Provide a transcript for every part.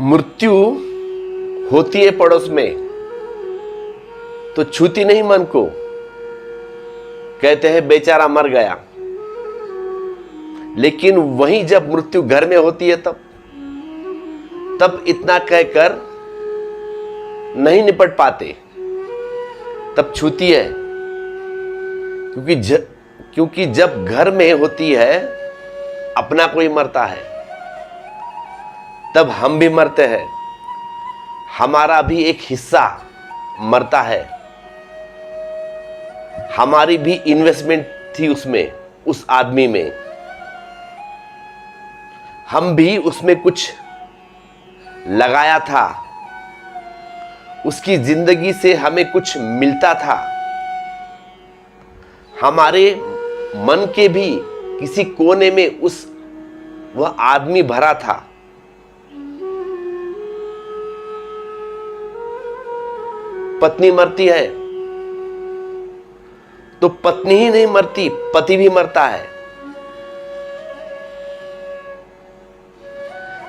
मृत्यु होती है पड़ोस में तो छूती नहीं मन को, कहते हैं बेचारा मर गया। लेकिन वहीं जब मृत्यु घर में होती है तब इतना कहकर नहीं निपट पाते, तब छूती है। क्योंकि जब घर में होती है अपना कोई मरता है तब हम भी मरते हैं, हमारा भी एक हिस्सा मरता है। हमारी भी इन्वेस्टमेंट थी उसमें, उस आदमी में, हम भी उसमें कुछ लगाया था, उसकी जिंदगी से हमें कुछ मिलता था। हमारे मन के भी किसी कोने में वह आदमी भरा था। पत्नी मरती है तो पत्नी ही नहीं मरती, पति भी मरता है।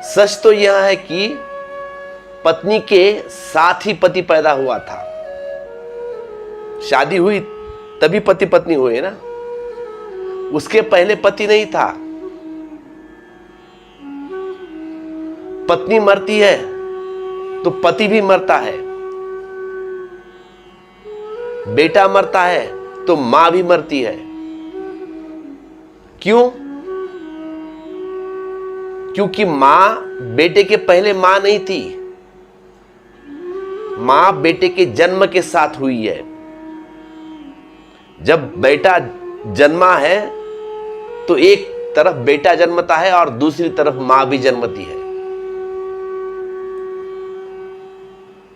सच तो यह है कि पत्नी के साथ ही पति पैदा हुआ था। शादी हुई तभी पति पत्नी हुए ना, उसके पहले पति नहीं था। पत्नी मरती है तो पति भी मरता है, बेटा मरता है तो मां भी मरती है। क्यों? क्योंकि मां बेटे के पहले मां नहीं थी, मां बेटे के जन्म के साथ हुई है। जब बेटा जन्मा है तो एक तरफ बेटा जन्मता है और दूसरी तरफ मां भी जन्मती है।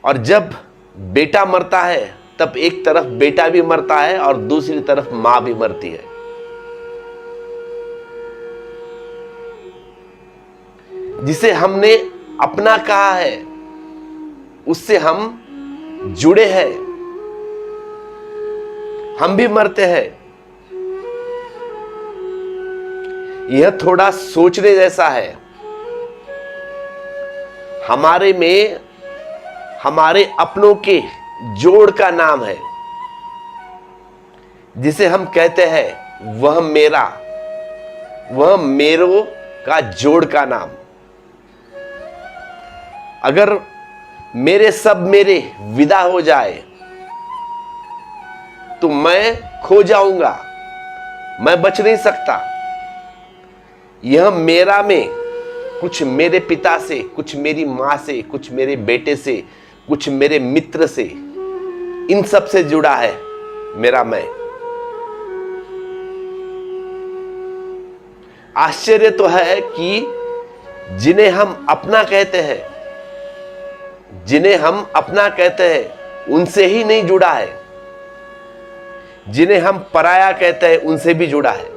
और जब बेटा मरता है तब एक तरफ बेटा भी मरता है और दूसरी तरफ मां भी मरती है। जिसे हमने अपना कहा है उससे हम जुड़े हैं, हम भी मरते हैं। यह थोड़ा सोचने जैसा है। हमारे में हमारे अपनों के जोड़ का नाम है, जिसे हम कहते हैं वह मेरा, वह मेरो का जोड़ का नाम। अगर मेरे विदा हो जाए तो मैं खो जाऊंगा, मैं बच नहीं सकता। यह मेरा में कुछ मेरे पिता से, कुछ मेरी मां से, कुछ मेरे बेटे से, कुछ मेरे मित्र से, इन सब से जुड़ा है मेरा मैं। आश्चर्य तो है कि जिन्हें हम अपना कहते हैं, जिन्हें हम अपना कहते हैं उनसे ही नहीं जुड़ा है, जिन्हें हम पराया कहते हैं उनसे भी जुड़ा है।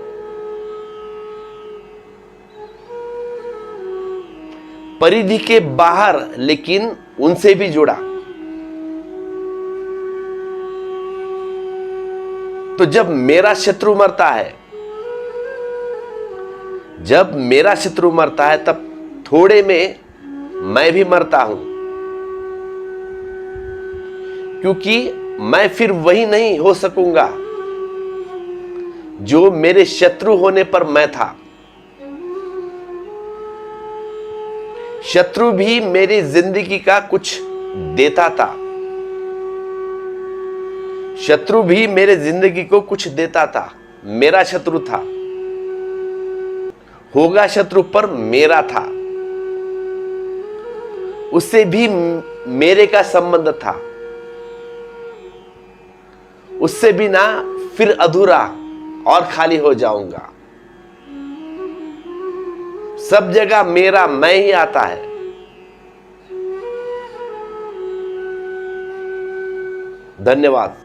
परिधि के बाहर लेकिन उनसे भी जुड़ा। तो जब मेरा शत्रु मरता है, जब मेरा शत्रु मरता है तब थोड़े में मैं भी मरता हूं, क्योंकि मैं फिर वही नहीं हो सकूंगा जो मेरे शत्रु होने पर मैं था। शत्रु भी मेरी जिंदगी का कुछ देता था, शत्रु भी मेरे जिंदगी को कुछ देता था। मेरा शत्रु था, होगा शत्रु पर मेरा था, उससे भी मेरे का संबंध था। उससे भी ना फिर अधूरा और खाली हो जाऊंगा। सब जगह मेरा मैं ही आता है। धन्यवाद।